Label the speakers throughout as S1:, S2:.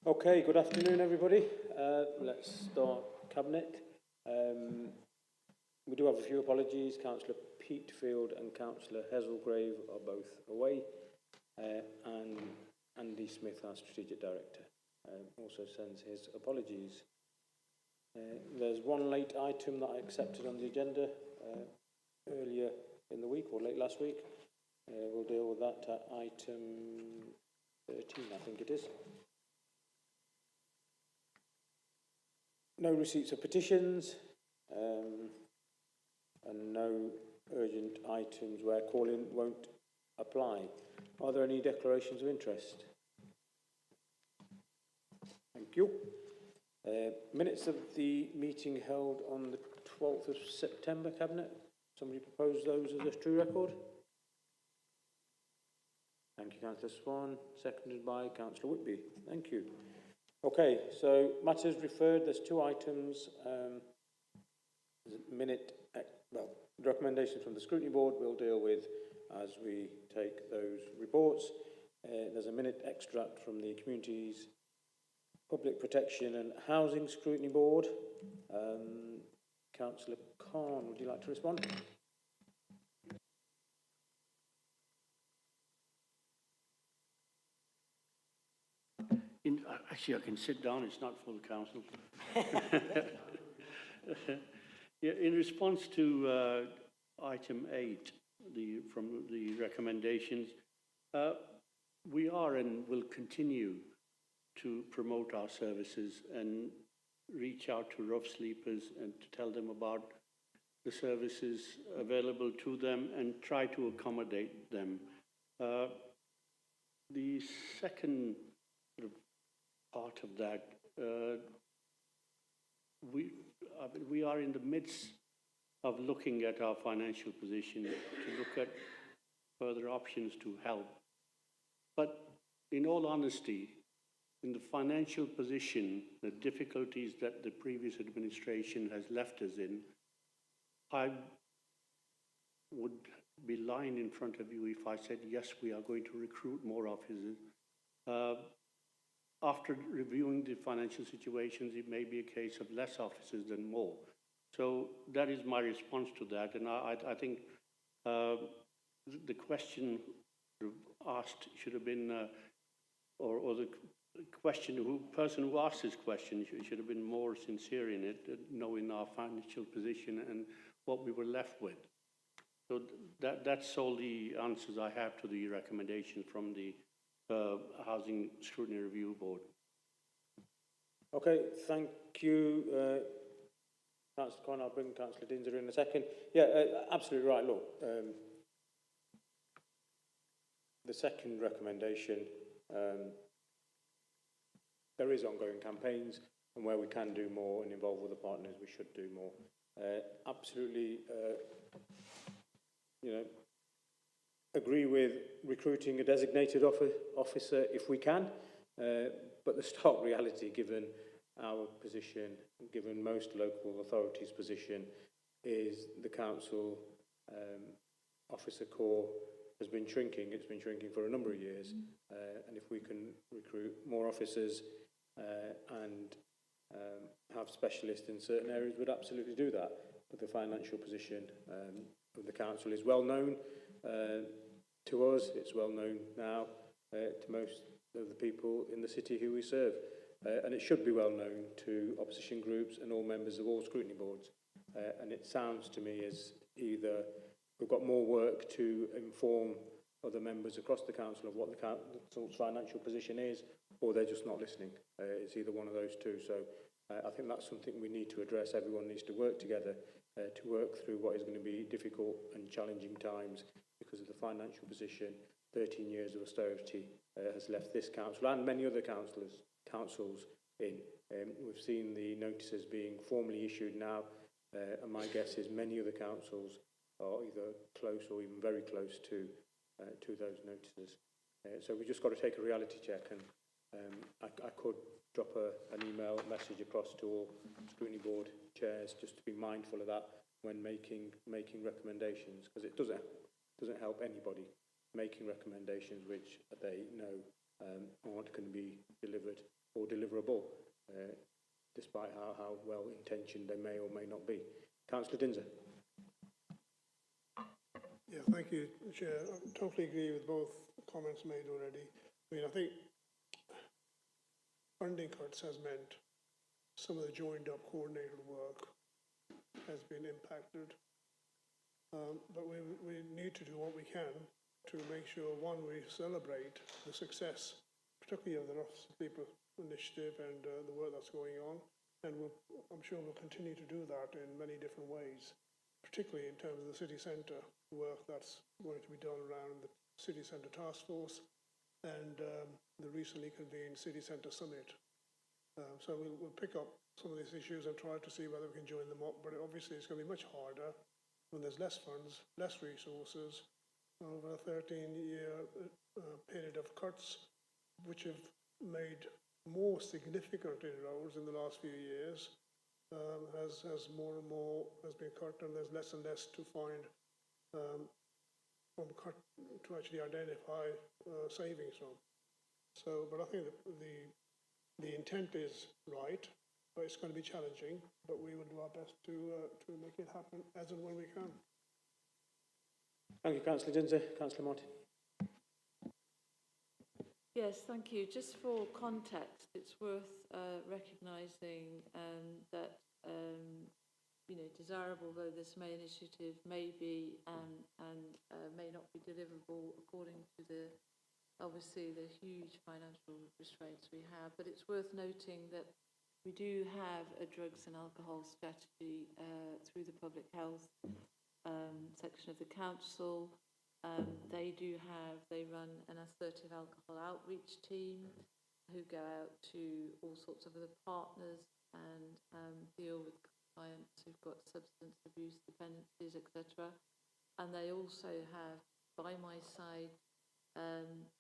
S1: Okay, good afternoon, everybody. Let's start Cabinet. We do have a few apologies. Councillor Peatfield and Councillor Hazelgrave are both away, and Andy Smith, our Strategic Director, also sends his apologies. There's one late item that I accepted on the agenda earlier in the week, or late last week. We'll deal with that at item 13, I think it is. No receipts of petitions, and no urgent items where call-in won't apply. Are there any declarations of interest? Thank you. Minutes of the meeting held on the 12th of September, Cabinet. Somebody propose those as a true record? Thank you, Councillor Swan. Seconded by Councillor Whitby. Thank you. Okay, so matters referred. There's two items. Recommendations from the Scrutiny Board we'll deal with as we take those reports. There's a minute extract from the Communities Public Protection and Housing Scrutiny Board. Councillor Khan, would you like to respond?
S2: Actually, I can sit down. It's not full council. Yeah, in response to item 8, from the recommendations, we are and will continue to promote our services and reach out to rough sleepers and to tell them about the services available to them and try to accommodate them. The second part of that, we are in the midst of looking at our financial position to look at further options to help. But in all honesty, in the financial position, the difficulties that the previous administration has left us in, I would be lying in front of you if I said, yes, we are going to recruit more officers. After reviewing the financial situations, it may be a case of less officers than more. So that is my response to that. And I think the question asked should have been, or the person who asked this question should have been more sincere in it, knowing our financial position and what we were left with. So that's all the answers I have to the recommendation from the Housing Scrutiny Review Board.
S1: Okay, thank you, Councillor Khan. I'll bring Councillor Dinser in a second. Yeah, absolutely right. Look, the second recommendation, there is ongoing campaigns, and where we can do more and involve other partners, we should do more. Absolutely, agree with recruiting a designated officer if we can, but the stark reality, given our position, given most local authorities' position, is the council officer corps has been shrinking. It's been shrinking for a number of years, and if we can recruit more officers and have specialists in certain areas, we'd absolutely do that. But the financial position of the council is well known to us. It's well known now to most of the people in the city who we serve, and it should be well known to opposition groups and all members of all scrutiny boards. And it sounds to me as either we've got more work to inform other members across the council of what the council's financial position is, or they're just not listening. It's either one of those two. So I think that's something we need to address. Everyone needs to work together to work through what is going to be difficult and challenging times because of the financial position. 13 years of austerity has left this council and many other councils in. We've seen the notices being formally issued now, and my guess is many other councils are either close or even very close to those notices. So we've just got to take a reality check, and I could drop an email message across to all scrutiny board chairs just to be mindful of that when making recommendations, because it doesn't help anybody making recommendations which they know aren't going to be delivered or deliverable, despite how well intentioned they may or may not be. Councillor Dinser.
S3: Yeah, thank you, Chair. I totally agree with both comments made already. I mean, I think funding cuts has meant some of the joined up coordinated work has been impacted. But we need to do what we can to make sure, one, we celebrate the success, particularly of the Rough Sleeper initiative and the work that's going on. And I'm sure we'll continue to do that in many different ways, particularly in terms of the city centre work that's going to be done around the City Centre Task Force and the recently convened City Centre Summit. So we'll pick up some of these issues and try to see whether we can join them up, but obviously it's going to be much harder when there's less funds, less resources, over a 13-year period of cuts, which have made more significant inroads in the last few years, as more and more has been cut, and there's less and less to find from cut to actually identify savings from. So, but I think that the intent is right, but it's going to be challenging, but we will do our best to make it happen as and when we can.
S1: Thank you, Councillor Dinser. Councillor Martin.
S4: Yes, thank you. Just for context, it's worth recognising that, you know, desirable though this May initiative may be and may not be deliverable according to obviously the huge financial restraints we have, but it's worth noting that we do have a drugs and alcohol strategy through the public health section of the council. They run an assertive alcohol outreach team who go out to all sorts of other partners and deal with clients who've got substance abuse dependencies, etc. And they also have, by my side,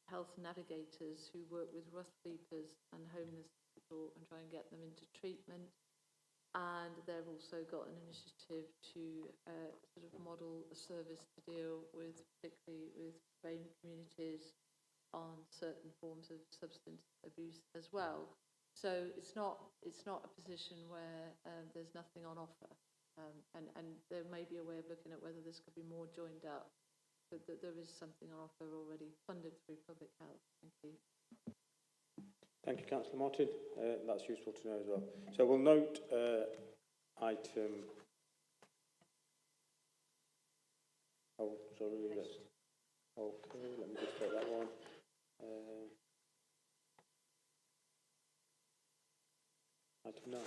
S4: health navigators who work with rough sleepers and homeless people and try and get them into treatment. And they've also got an initiative to sort of model a service to deal with, particularly with BAME communities on certain forms of substance abuse as well. So it's not a position where there's nothing on offer, and there may be a way of looking at whether this could be more joined up, but that there is something on offer already funded through public health. Thank you.
S1: Thank you, Councillor Martin. That's useful to know as well. So we'll note item. Oh, sorry. Okay, let me just take that one. Item 9.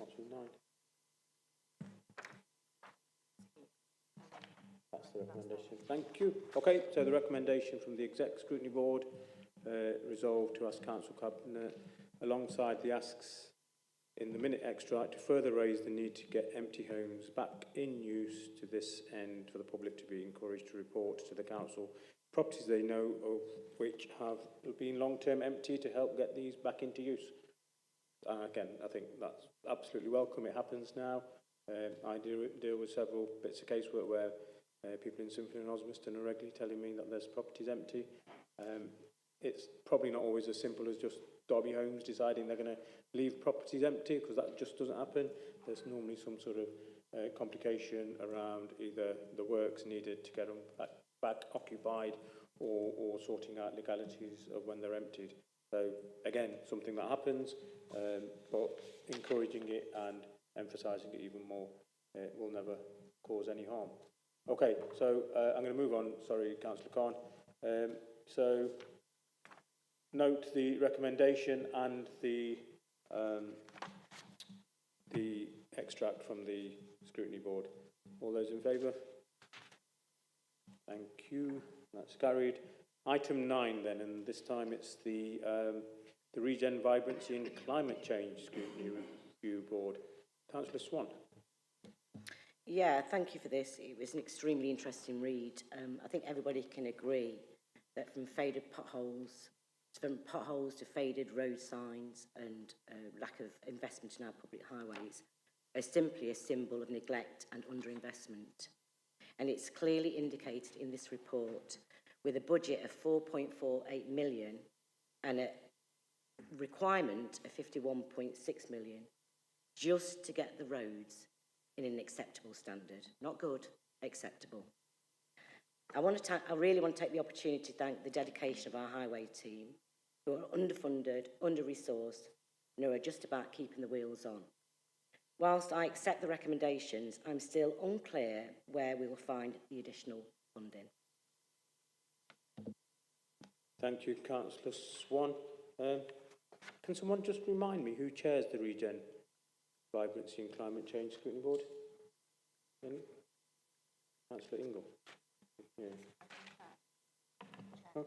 S1: Item 9. That's the recommendation. Thank you. Okay, so the recommendation from the Exec Scrutiny Board resolved to ask Council Cabinet, alongside the asks in the minute extract, to further raise the need to get empty homes back in use. To this end, for the public to be encouraged to report to the Council properties they know of which have been long-term empty, to help get these back into use. Again, I think that's absolutely welcome. It happens now. I deal with several bits of casework where people in Symphony and Osmaston are regularly telling me that there's properties empty. It's probably not always as simple as just Derby Homes deciding they're going to leave properties empty, because that just doesn't happen. There's normally some sort of complication around either the works needed to get them back occupied, or sorting out legalities of when they're emptied. So again, something that happens, but encouraging it and emphasising it even more will never cause any harm. Okay, so I'm going to move on. Sorry, Councillor Khan. So note the recommendation and the extract from the Scrutiny Board. All those in favour? Thank you. That's carried. Item 9 then, and this time it's the Regen Vibrancy and Climate Change Scrutiny Review Board. Councillor Swan.
S5: Yeah, thank you for this. It was an extremely interesting read. I think everybody can agree that from potholes to faded road signs and lack of investment in our public highways are simply a symbol of neglect and underinvestment. And it's clearly indicated in this report, with a budget of 4.48 million and a requirement of 51.6 million just to get the roads in an acceptable standard. Not good, acceptable. I really want to take the opportunity to thank the dedication of our highway team, who are underfunded, under-resourced, and who are just about keeping the wheels on. Whilst I accept the recommendations, I'm still unclear where we will find the additional funding.
S1: Thank you, Councillor Swan. Can someone just remind me who chairs the Regen Vibrancy and Climate Change Scrutiny Board? Any? Councillor Ingle. Yeah. Oh.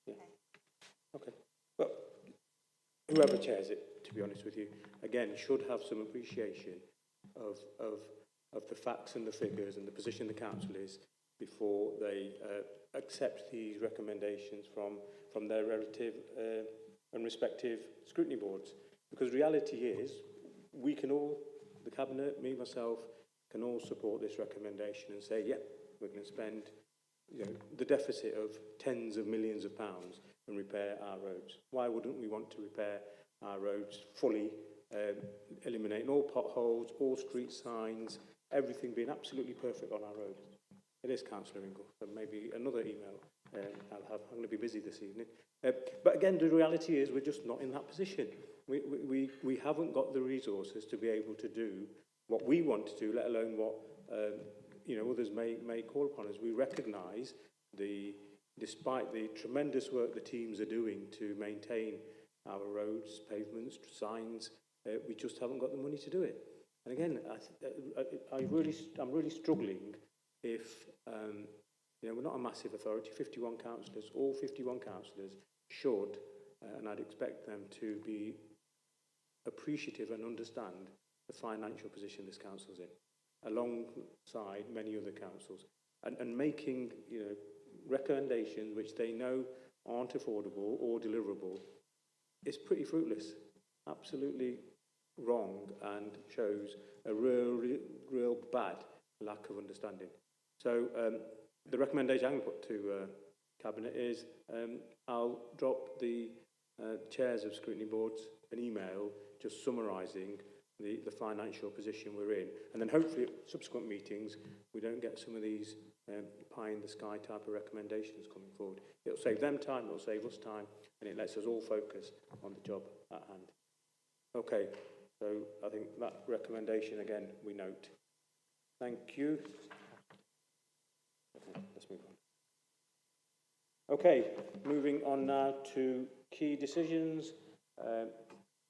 S1: Yeah. Okay. Well, whoever chairs it, to be honest with you, again, should have some appreciation of the facts and the figures and the position the council is before they accept these recommendations from their relative and respective scrutiny boards. Because reality is, we can all, the Cabinet, me, myself, can all support this recommendation and say, yeah, we're going to spend the deficit of tens of millions of pounds and repair our roads. Why wouldn't we want to repair our roads fully, eliminating all potholes, all street signs, everything being absolutely perfect on our roads? It is, Councillor Ingle, so maybe another email I'll have. I'm going to be busy this evening. But again, the reality is we're just not in that position. We haven't got the resources to be able to do what we want to do, let alone what others may call upon us. We recognise despite the tremendous work the teams are doing to maintain our roads, pavements, signs, we just haven't got the money to do it. And again, I'm really struggling if we're not a massive authority, 51 councillors, all 51 councillors should, and I'd expect them to be appreciative and understand the financial position this council's in, alongside many other councils, and making recommendations which they know aren't affordable or deliverable is pretty fruitless, absolutely wrong, and shows a real bad lack of understanding. So the recommendation I'm going to put to Cabinet is I'll drop the chairs of scrutiny boards an email just summarising the financial position we're in, and then hopefully at subsequent meetings we don't get some of these pie-in-the-sky type of recommendations coming forward. It'll save them time, it'll save us time, and it lets us all focus on the job at hand. Okay, so I think that recommendation again we note. Thank you. Okay, let's move on. Okay, moving on now to key decisions.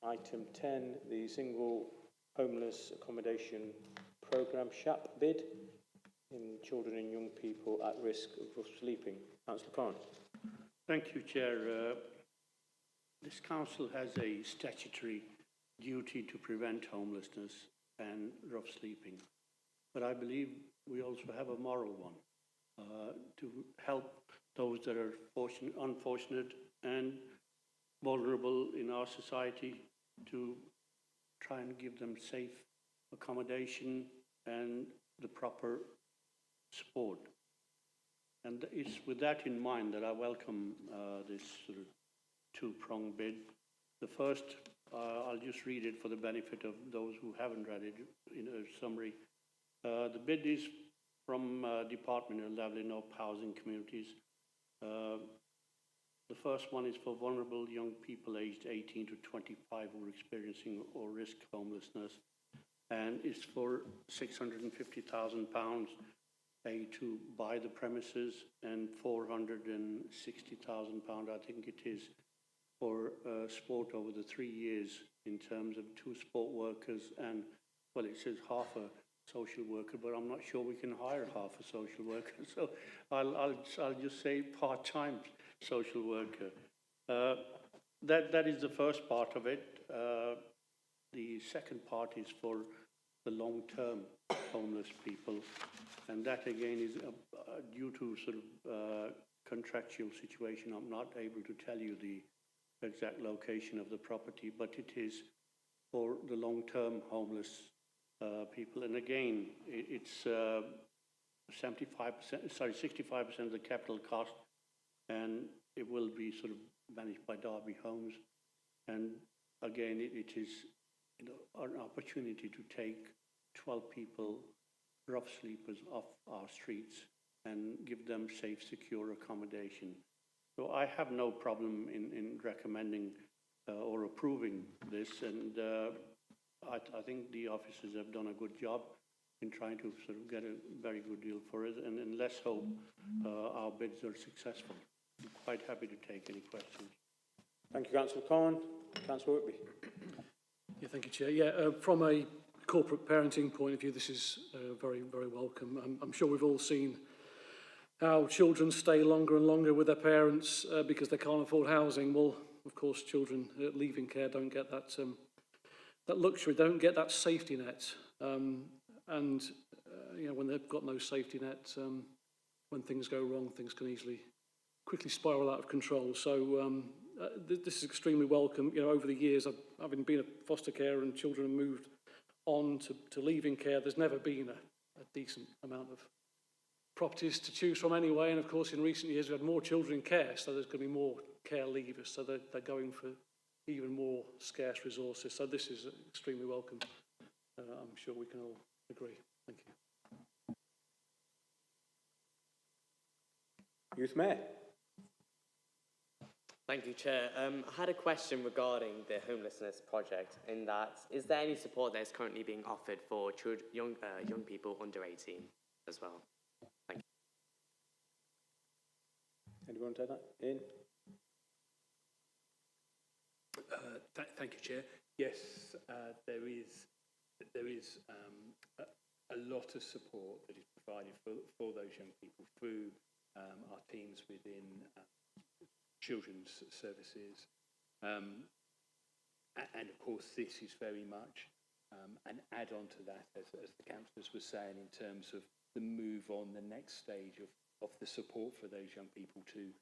S1: Item 10, the Single Homeless Accommodation Programme SHAP bid in children and young people at risk of rough sleeping. Councillor Khan.
S2: Thank you, Chair. This council has a statutory duty to prevent homelessness and rough sleeping, but I believe we also have a moral one to help those that are unfortunate and vulnerable in our society, to try and give them safe accommodation and the proper support. And it's with that in mind that I welcome this sort of two-pronged bid. The first, I'll just read it for the benefit of those who haven't read it in a summary. The bid is from Department of Levelling Up Housing Communities. The first one is for vulnerable young people aged 18 to 25 who are experiencing or risk homelessness, and it's for £650,000 paid to buy the premises and £460,000, I think it is, for sport over the 3 years in terms of 2 sport workers and, well, it says half a social worker, but I'm not sure we can hire half a social worker, so I'll just say part-time social worker. That is the first part of it. The second part is for the long-term homeless people, and that again is due to sort of contractual situation. I'm not able to tell you the exact location of the property, but it is for the long-term homeless people. And again, it's 65% of the capital cost, and it will be sort of managed by Derby Homes. And again, it is an opportunity to take 12 people, rough sleepers, off our streets and give them safe, secure accommodation. So I have no problem in recommending or approving this, and I think the officers have done a good job in trying to sort of get a very good deal for us, and let's hope our bids are successful. I'm quite happy to take any questions.
S1: Thank you, Councillor Cohen. Councillor Whitby.
S6: Yeah, thank you, Chair. Yeah, from a corporate parenting point of view, this is very, very welcome. I'm sure we've all seen how children stay longer and longer with their parents because they can't afford housing. Well, of course, children leaving care don't get that that luxury, don't get that safety net. You know, when they've got no safety net, when things go wrong, things can quickly spiral out of control. So this is extremely welcome. You know, over the years, having been a foster carer and children have moved on to leaving care, there's never been a decent amount of properties to choose from anyway. And of course, in recent years, we've had more children in care, so there's going to be more care leavers. So they're going for even more scarce resources. So this is extremely welcome. I'm sure we can all agree. Thank you.
S1: Youth Mayor.
S7: Thank you, Chair. I had a question regarding the homelessness project, in that, is there any support that is currently being offered for young people under 18 as well? Thank you.
S1: Anyone take that? Ian?
S8: Thank you, Chair. Yes, there is a lot of support that is provided for those young people through our teams within children's services. And of course, this is very much an add-on to that, as the councillors were saying, in terms of the move on, the next stage of the support for those young people to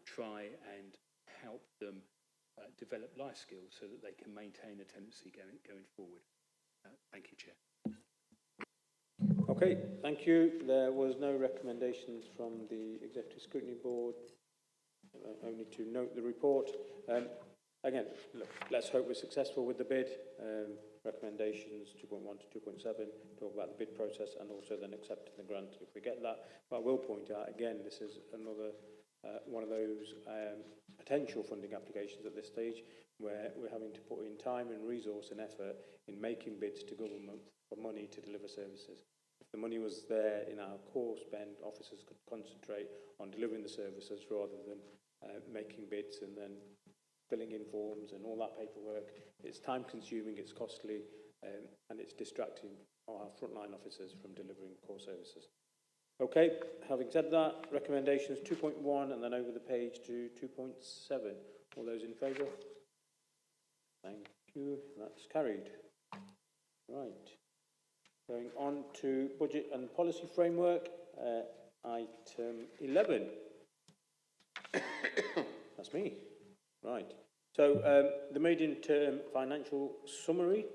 S8: try and help them develop life skills so that they can maintain a tenancy going forward. Thank you, Chair.
S1: Okay, thank you. There was no recommendations from the Executive Scrutiny Board, only to note the report. Again, look, let's hope we're successful with the bid. Recommendations 2.1 to 2.7 talk about the bid process and also then accepting the grant if we get that. But I will point out, again, this is another one of those potential funding applications at this stage where we're having to put in time and resource and effort in making bids to government for money to deliver services. If the money was there in our core spend, officers could concentrate on delivering the services rather than making bids and then filling in forms and all that paperwork. It's time consuming, it's costly, and it's distracting our frontline officers from delivering core services. Okay, having said that, recommendations 2.1 and then over the page to 2.7. All those in favour? Thank you, that's carried. Right, going on to budget and policy framework, item 11. That's me. Right. So the medium-term financial summary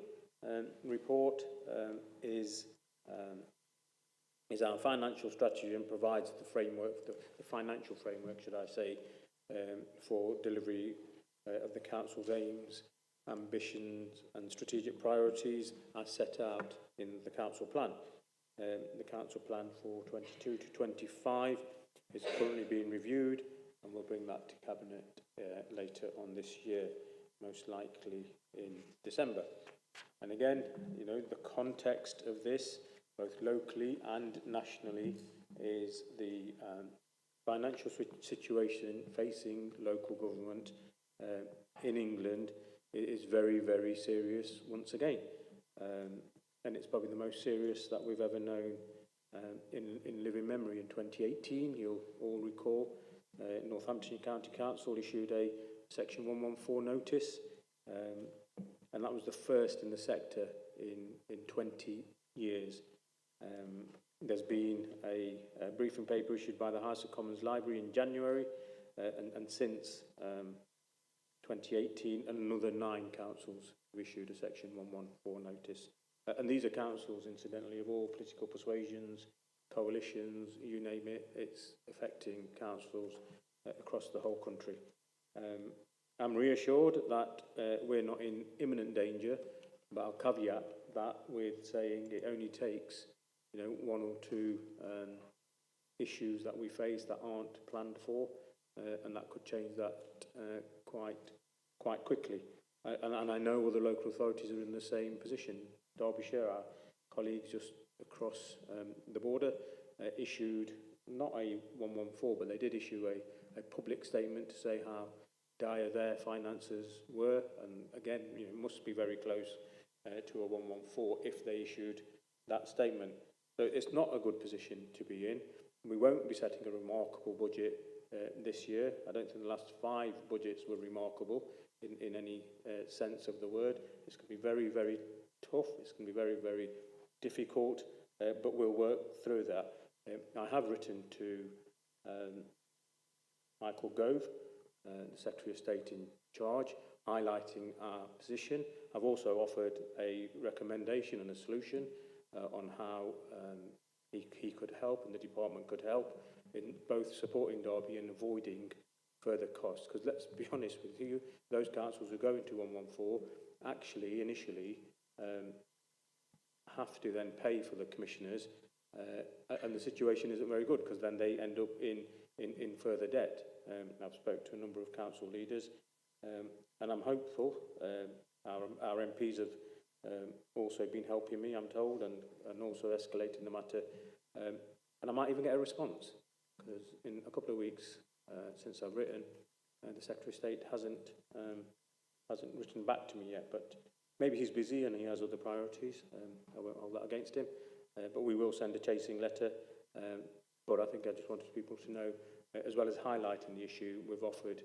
S1: report is our financial strategy and provides the framework, the financial framework, should I say, for delivery of the council's aims, ambitions and strategic priorities as set out in the council plan. The council plan for 22 to 25 is currently being reviewed, and we'll bring that to Cabinet later on this year, most likely in December. And again, you know, the context of this, both locally and nationally, is the financial situation facing local government in England is very, very serious once again. And it's probably the most serious that we've ever known in living memory. In 2018, you'll all recall, Northamptonshire County Council issued a Section 114 notice, and that was the first in the sector in 20 years. There's been a briefing paper issued by the House of Commons Library in January, and since 2018, another 9 councils have issued a Section 114 notice. And these are councils, incidentally, of all political persuasions, coalitions, you name it, it's affecting councils across the whole country. I'm reassured that we're not in imminent danger, but I'll caveat that with saying it only takes, you know, one or two issues that we face that aren't planned for, and that could change that quite quickly. And I know other local authorities are in the same position. Derbyshire, our colleagues just across the border, issued not a 114, but they did issue a public statement to say how dire their finances were, and again, you know, must be very close to a 114 if they issued that statement. So it's not a good position to be in. We won't be setting a remarkable budget this year. I don't think the last 5 budgets were remarkable in any sense of the word. It's going to be very, very tough. It's going to be very, very difficult, but we'll work through that. I have written to Michael Gove, the Secretary of State in charge, highlighting our position. I've also offered a recommendation and a solution on how he could help and the department could help in both supporting Derby and avoiding further costs. Because let's be honest with you, those councils who go into 114 actually initially have to then pay for the commissioners, and the situation isn't very good because then they end up in further debt. I've spoken to a number of council leaders, and I'm hopeful. Our MPs have also been helping me, I'm told, and also escalating the matter, and I might even get a response, because in a couple of weeks since I've written, the Secretary of State hasn't written back to me yet, but maybe he's busy and he has other priorities. I won't hold that against him, but we will send a chasing letter. But I think I just wanted people to know, as well as highlighting the issue, we've offered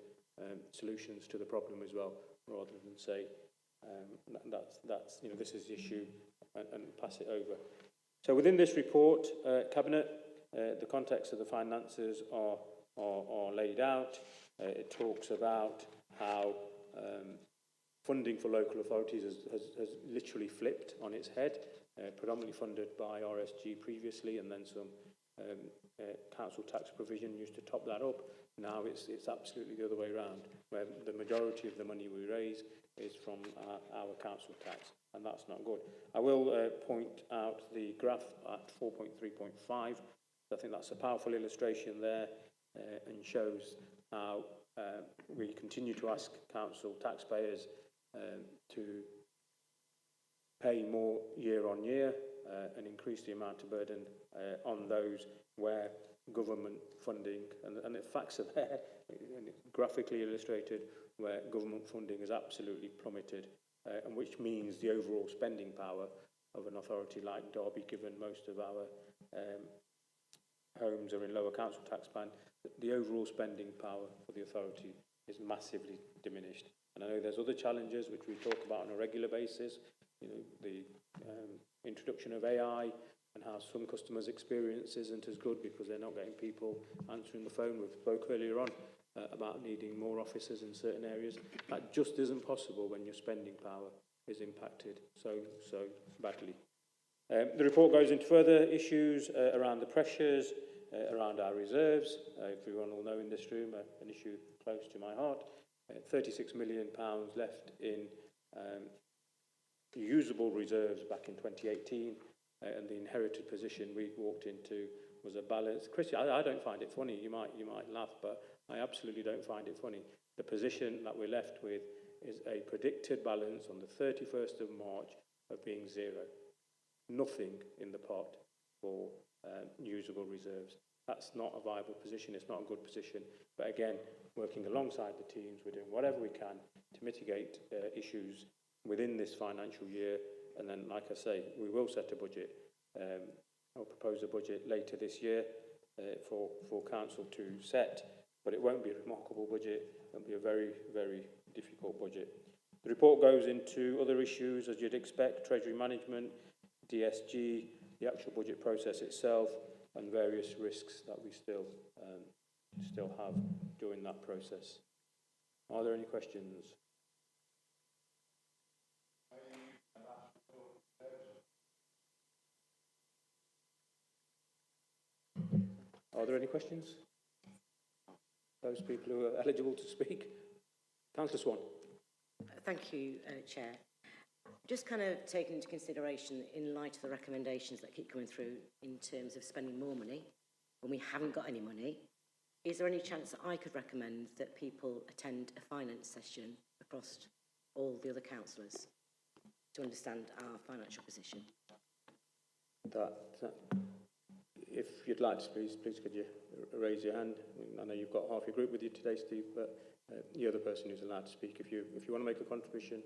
S1: solutions to the problem as well, rather than say that's you know, this is the issue and pass it over. So within this report, Cabinet, the context of the finances are laid out. It talks about how funding for local authorities has literally flipped on its head, predominantly funded by RSG previously, and then some council tax provision used to top that up. Now it's absolutely the other way around, where the majority of the money we raise is from our council tax, and that's not good. I will point out the graph at 4.3.5. I think that's a powerful illustration there, and shows how we continue to ask council taxpayers to pay more year on year and increase the amount of burden on those where government funding, and the facts are there, and it's graphically illustrated, where government funding has absolutely plummeted, and which means the overall spending power of an authority like Derby, given most of our homes are in lower council tax band, the overall spending power for the authority is massively diminished. And I know there's other challenges which we talk about on a regular basis, you know, the introduction of AI, and how some customers' experience isn't as good because they're not getting people answering the phone. We spoke earlier on about needing more officers in certain areas. That just isn't possible when your spending power is impacted so badly. The report goes into further issues around the pressures, around our reserves. Everyone will know in this room, an issue close to my heart. £36 million left in usable reserves back in 2018, and the inherited position we walked into was a balance. Chris, I don't find it funny. You might laugh, but I absolutely don't find it funny. The position that we're left with is a predicted balance on the 31st of March of being zero. Nothing in the pot for usable reserves. That's not a viable position. It's not a good position. But again, working alongside the teams, we're doing whatever we can to mitigate issues within this financial year. And then, like I say, we will set a budget. I'll propose a budget later this year for council to set, but it won't be a remarkable budget. It'll be a very, very difficult budget. The report goes into other issues, as you'd expect: treasury management, DSG, the actual budget process itself, and various risks that we still have during that process. Are there any questions? Are there any questions? Those people who are eligible to speak? Councillor Swan.
S5: Thank you, Chair. Just kind of taking into consideration, in light of the recommendations that keep coming through in terms of spending more money when we haven't got any money, is there any chance that I could recommend that people attend a finance session across all the other councillors to understand our financial position?
S1: If you'd like to, please could you raise your hand? I know you've got half your group with you today, Steve, but you're the person who's allowed to speak. If you want to make a contribution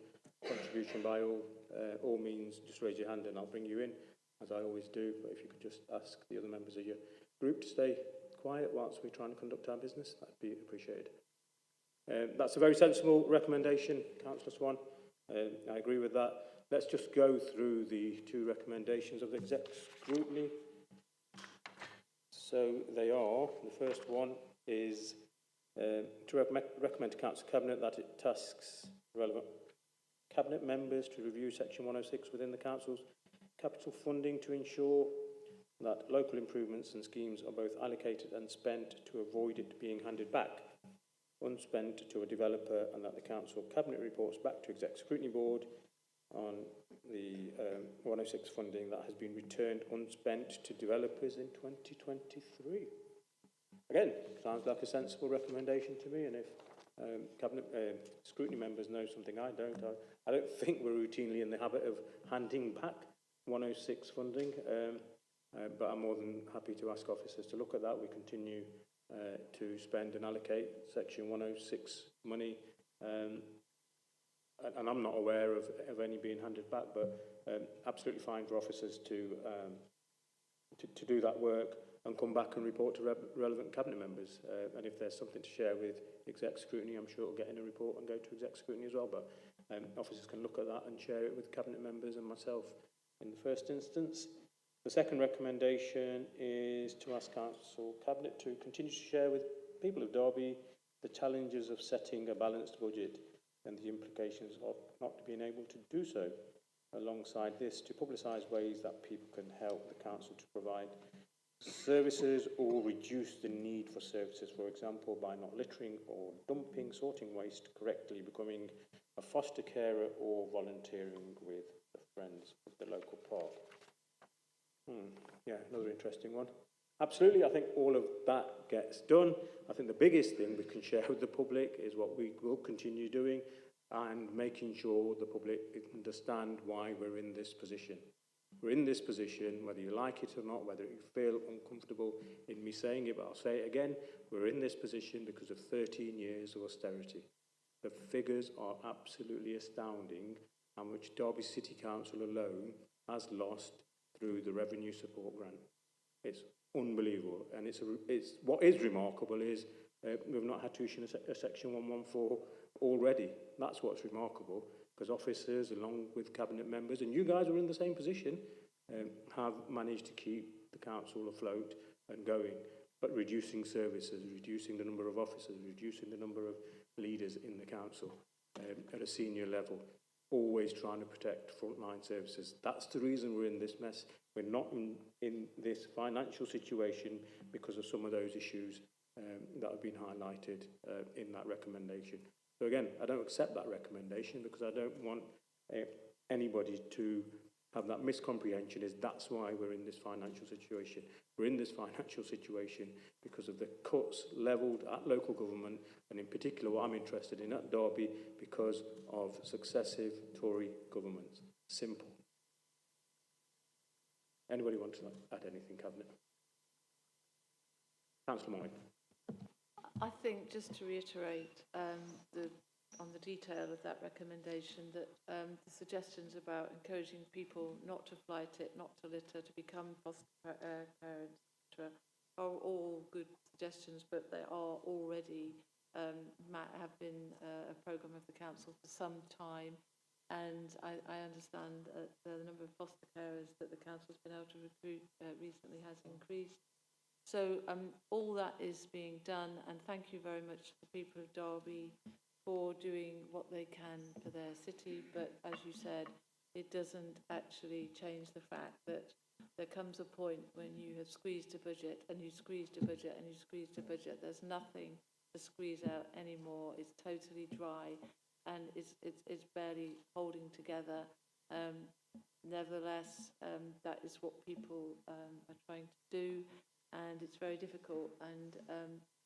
S1: by all means, just raise your hand and I'll bring you in, as I always do. But if you could just ask the other members of your group to stay quiet whilst we try and conduct our business, that'd be appreciated. That's a very sensible recommendation, Councillor Swan. I agree with that. Let's just go through the two recommendations of the exec scrutiny. So they are, the first one is to recommend to Council Cabinet that it tasks relevant Cabinet members to review Section 106 within the Council's capital funding to ensure that local improvements and schemes are both allocated and spent to avoid it being handed back unspent to a developer, and that the Council Cabinet reports back to Exec Scrutiny Board on the 106 funding that has been returned unspent to developers in 2023. Again, sounds like a sensible recommendation to me, and if Cabinet Scrutiny members know something I don't think we're routinely in the habit of handing back 106 funding, but I'm more than happy to ask officers to look at that. We continue to spend and allocate Section 106 money, and I'm not aware of any being handed back, but absolutely fine for officers to do that work and come back and report to relevant Cabinet members. And if there's something to share with Exec Scrutiny, I'm sure it'll get in a report and go to Exec Scrutiny as well. But officers can look at that and share it with Cabinet members and myself in the first instance. The second recommendation is to ask Council Cabinet to continue to share with people of Derby the challenges of setting a balanced budget and the implications of not being able to do so. Alongside this, to publicise ways that people can help the Council to provide services or reduce the need for services, for example, by not littering or dumping, sorting waste correctly, becoming a foster carer or volunteering with the Friends of the local park. Yeah, another interesting one. Absolutely, I think all of that gets done. I think the biggest thing we can share with the public is what we will continue doing and making sure the public understand why we're in this position. We're in this position, whether you like it or not, whether you feel uncomfortable in me saying it, but I'll say it again, we're in this position because of 13 years of austerity. The figures are absolutely astounding, and which Derby City Council alone has lost through the revenue support grant. It's unbelievable, and it's what is remarkable is we've not had to issue a Section 114 already. That's what's remarkable, because officers, along with Cabinet members, and you guys are in the same position, have managed to keep the council afloat and going, but reducing services, reducing the number of officers, reducing the number of leaders in the council at a senior level, always trying to protect frontline services. That's the reason we're in this mess. We're not in this financial situation because of some of those issues that have been highlighted in that recommendation. So again, I don't accept that recommendation because I don't want anybody to have that miscomprehension is that's why we're in this financial situation. We're in this financial situation because of the cuts levelled at local government, and in particular what I'm interested in at Derby, because of successive Tory governments. Simple. Anybody want to add anything, Cabinet? Councillor Moyne.
S4: I think, just to reiterate on the detail of that recommendation, that the suggestions about encouraging people not to fly tip, not to litter, to become foster parents, etc., are all good suggestions, but they are already have been a programme of the council for some time, and I understand that the number of foster carers that the council's been able to recruit recently has increased. So all that is being done, and thank you very much to the people of Derby for doing what they can for their city. But as you said, it doesn't actually change the fact that there comes a point when you have squeezed a budget and you squeezed a budget and you squeezed a budget. There's nothing to squeeze out anymore. It's totally dry and it's barely holding together. Nevertheless, that is what people are trying to do, and it's very difficult, and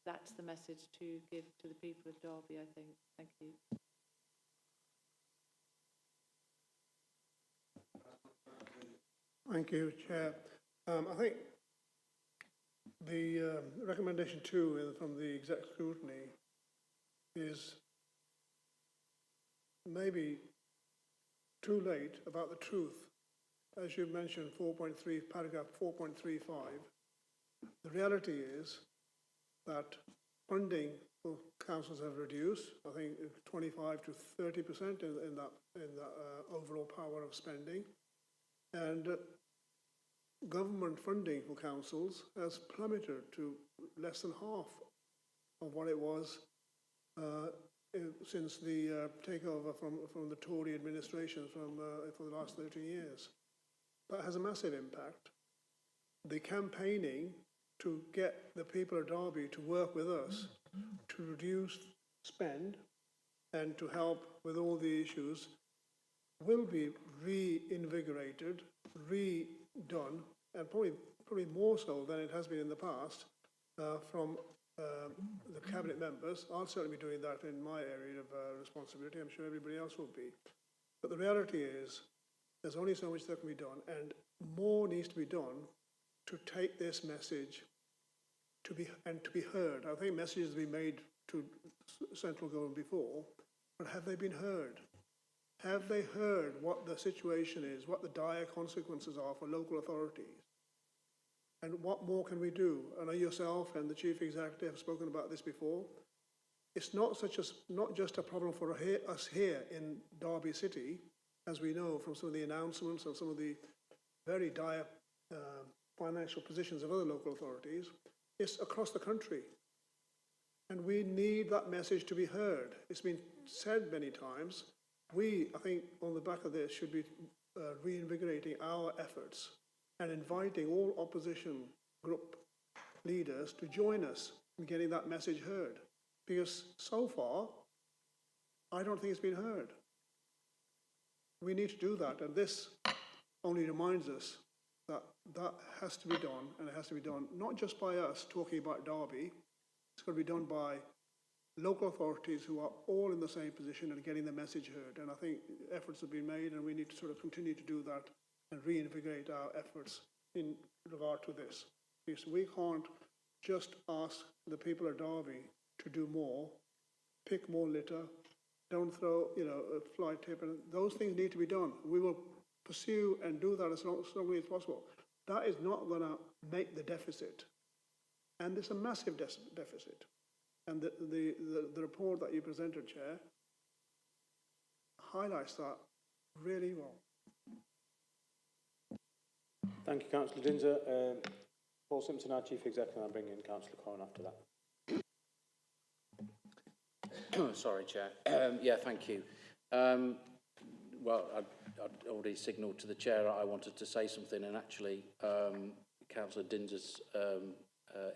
S4: that's the message to give to the people of Derby, I think. Thank you.
S3: Thank you, Chair. I think the recommendation 2 from the exec scrutiny is maybe too late about the truth. As you mentioned, 4.3, paragraph 4.35, the reality is that funding for councils have reduced, I think 25 to 30% in that overall power of spending. And government funding for councils has plummeted to less than half of what it was since the takeover from the Tory administration for the last 30 years. That has a massive impact. The campaigning to get the people of Derby to work with us to reduce spend and to help with all the issues will be reinvigorated, redone, and probably more so than it has been in the past from the cabinet members. I'll certainly be doing that in my area of responsibility. I'm sure everybody else will be. But the reality is there's only so much that can be done, and more needs to be done to take this message to be heard. I think messages have been made to central government before, but have they been heard? Have they heard what the situation is, what the dire consequences are for local authorities? And what more can we do? I know yourself and the Chief Executive have spoken about this before. It's not just a problem for us here in Derby City, as we know from some of the announcements and some of the very dire financial positions of other local authorities. It's across the country. And we need that message to be heard. It's been said many times. We, I think, on the back of this, should be reinvigorating our efforts and inviting all opposition group leaders to join us in getting that message heard. Because so far, I don't think it's been heard. We need to do that, and this only reminds us that that has to be done, and it has to be done not just by us talking about Derby. It's got to be done by local authorities who are all in the same position and getting the message heard. And I think efforts have been made, and we need to sort of continue to do that and reinvigorate our efforts in regard to this. Because we can't just ask the people of Derby to do more, pick more litter, don't throw, a fly tip, and those things need to be done. We will pursue and do that as strongly as possible. That is not going to make the deficit. And there's a massive deficit. And the report that you presented, Chair, highlights that really well.
S1: Thank you, Councillor Dinser. Paul Simpson, our Chief Executive, and I'll bring in Councillor Cohen after that.
S9: Sorry, Chair. Yeah, thank you. Well, I'd already signalled to the Chair I wanted to say something, and actually Councillor Dinser's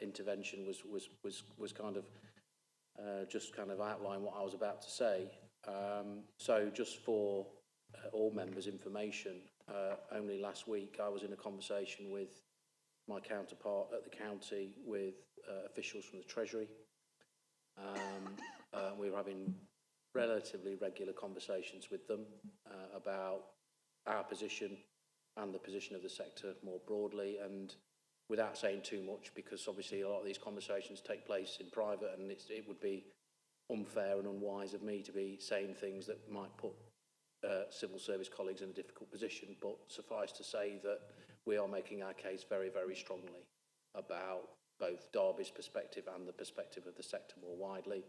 S9: intervention was kind of just kind of outline what I was about to say. So just for all members' information, only last week I was in a conversation with my counterpart at the county with officials from the Treasury. We were having relatively regular conversations with them about our position and the position of the sector more broadly, and without saying too much, because obviously a lot of these conversations take place in private, and it would be unfair and unwise of me to be saying things that might put civil service colleagues in a difficult position. But suffice to say that we are making our case very, very strongly about both Derby's perspective and the perspective of the sector more widely.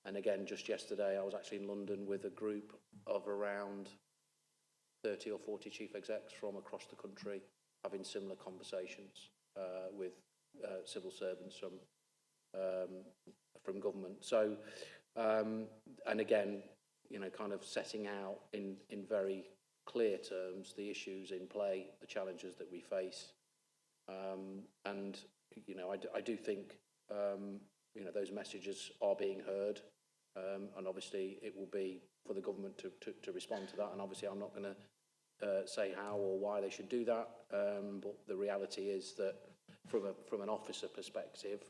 S9: And again, just yesterday, I was actually in London with a group of around 30 or 40 chief execs from across the country, having similar conversations with civil servants from government. So, and again, kind of setting out in very clear terms the issues in play, the challenges that we face. And, you know, I do think, you know, those messages are being heard. And obviously it will be for the government to respond to that. And obviously I'm not going to say how or why they should do that. But the reality is that from an officer perspective,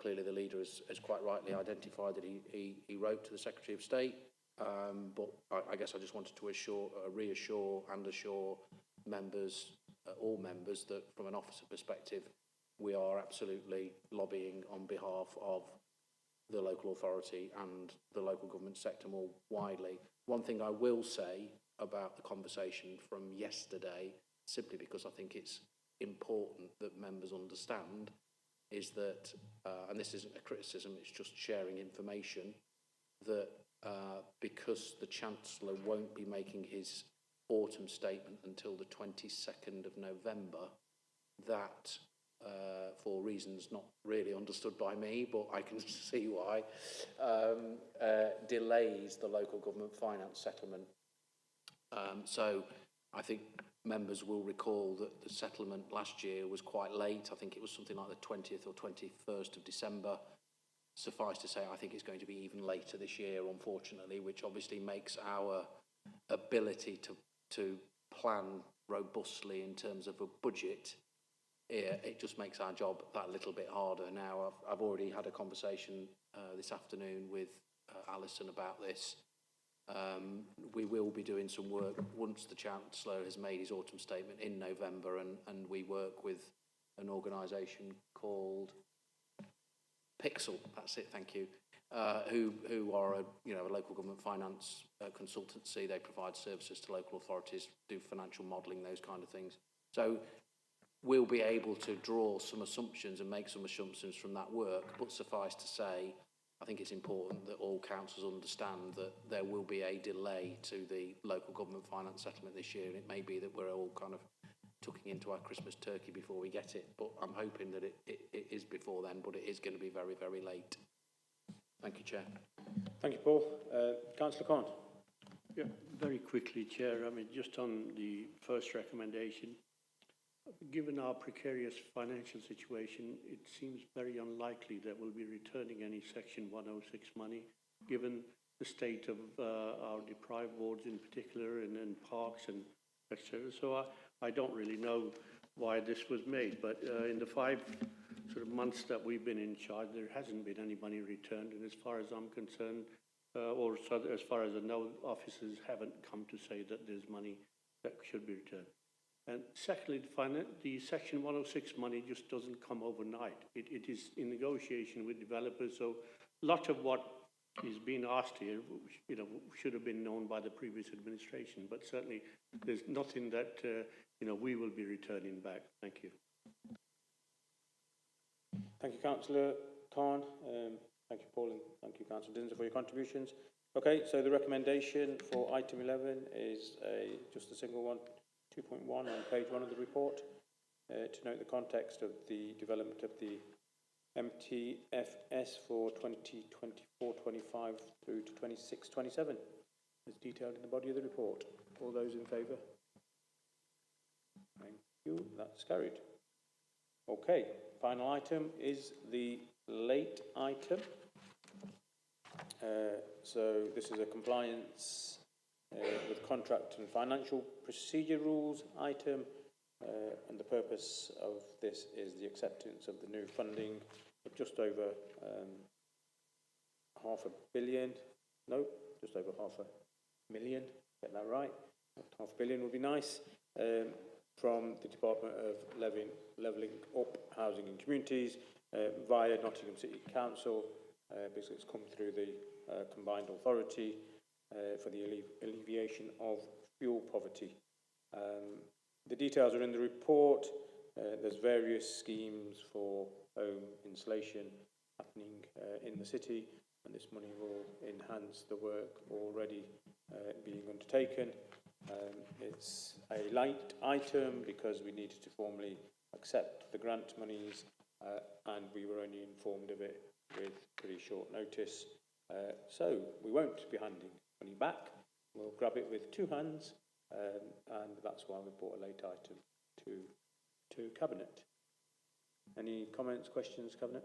S9: clearly the leader has quite rightly identified that he wrote to the Secretary of State. But I guess I just wanted to reassure and assure members, all members, that from an officer perspective, we are absolutely lobbying on behalf of the local authority and the local government sector more widely. One thing I will say about the conversation from yesterday, simply because I think it's important that members understand, is that, and this isn't a criticism, it's just sharing information, that because the Chancellor won't be making his autumn statement until the 22nd of November, that for reasons not really understood by me, but I can see why, delays the local government finance settlement. So I think members will recall that the settlement last year was quite late. I think it was something like the 20th or 21st of December. Suffice to say, I think it's going to be even later this year, unfortunately, which obviously makes our ability to plan robustly in terms of a budget, it just makes our job that little bit harder. Now, I've already had a conversation this afternoon with Alison about this. We will be doing some work once the Chancellor has made his autumn statement in November, and we work with an organisation called Pixel, that's it, thank you, who are a local government finance consultancy. They provide services to local authorities, do financial modelling, those kind of things. So we'll be able to draw some assumptions and make some assumptions from that work, but suffice to say, I think it's important that all councils understand that there will be a delay to the local government finance settlement this year, and it may be that we're all kind of tucking into our Christmas turkey before we get it, but I'm hoping that it is before then, but it is going to be very, very late. Thank you, Chair.
S1: Thank you, Paul. Councillor Khan.
S2: Yeah, very quickly, Chair. I mean, just on the first recommendation, given our precarious financial situation, it seems very unlikely that we'll be returning any Section 106 money, given the state of our deprived wards in particular, and parks and etc. So I don't really know why this was made, but in the 5 sort of months that we've been in charge, there hasn't been any money returned, and as far as I'm concerned, or as far as I know, officers haven't come to say that there's money that should be returned. And secondly, the Section 106 money just doesn't come overnight. It is in negotiation with developers, so a lot of what is being asked here, should have been known by the previous administration, but certainly there's nothing that, we will be returning back. Thank you.
S1: Thank you, Councillor Khan. Thank you, Paul, and thank you, Councillor Dinsmore, for your contributions. Okay, so the recommendation for item 11 is just a single one, 2.1 on page 1 of the report, to note the context of the development of the MTFS for 2024-25 through to 26-27, as detailed in the body of the report. All those in favour? Thank you, that's carried. Okay, final item is the late item. So this is a compliance with contract and financial procedure rules item, and the purpose of this is the acceptance of the new funding of just over £500 million. No, just over $500,000. Get that right. £500 million would be nice. From the Department of Levelling Up Housing and Communities via Nottingham City Council, because it's come through the combined authority for the alleviation of fuel poverty. The details are in the report. There's various schemes for home insulation happening in the city, and this money will enhance the work already being undertaken. It's a light item because we needed to formally accept the grant monies, and we were only informed of it with pretty short notice. So we won't be handing money back. We'll grab it with 2 hands and that's why we brought a late item to Cabinet. Any comments, questions, Cabinet?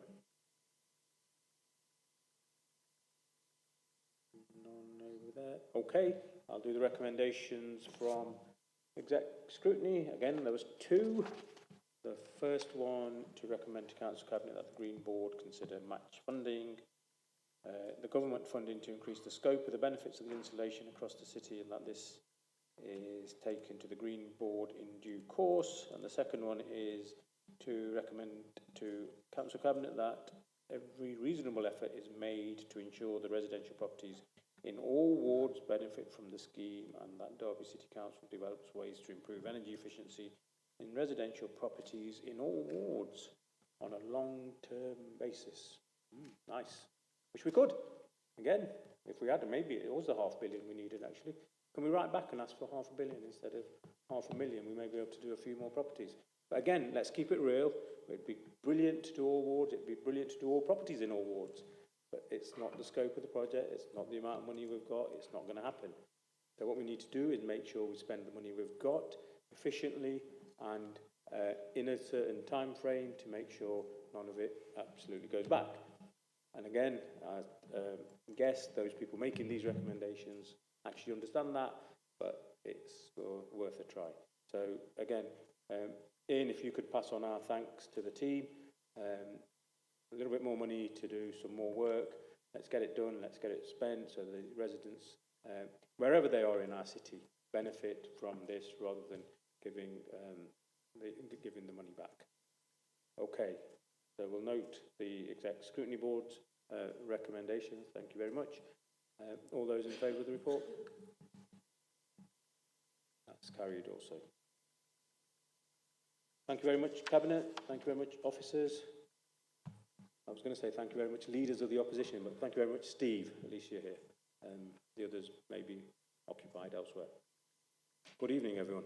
S1: None over there. Okay, I'll do the recommendations from exec scrutiny. Again, there was two. The first one, to recommend to Council Cabinet that the Green Board consider match funding, the government funding to increase the scope of the benefits of the installation across the city, and that this is taken to the Green Board in due course. And the second one is to recommend to Council Cabinet that every reasonable effort is made to ensure the residential properties in all wards benefit from the scheme, and that Derby City Council develops ways to improve energy efficiency in residential properties in all wards on a long-term basis. Nice. Wish we could. Again, if we had, maybe it was the £500 million we needed actually. Can we write back and ask for £500 million instead of $500,000? We may be able to do a few more properties. But again, let's keep it real. It'd be brilliant to do all wards. It'd be brilliant to do all properties in all wards. But it's not the scope of the project. It's not the amount of money we've got. It's not going to happen. So what we need to do is make sure we spend the money we've got efficiently and in a certain time frame to make sure none of it absolutely goes back. And again, I guess those people making these recommendations actually understand that, but it's worth a try. So again, Ian, if you could pass on our thanks to the team, a little bit more money to do some more work. Let's get it done, let's get it spent so the residents, wherever they are in our city, benefit from this rather than giving the money back. Okay, so we'll note the Exec Scrutiny Board's recommendations. Thank you very much. All those in favour of the report? That's carried also. Thank you very much, Cabinet. Thank you very much, officers. I was going to say thank you very much, leaders of the opposition, but thank you very much, Steve. At least you're here. The others may be occupied elsewhere. Good evening, everyone.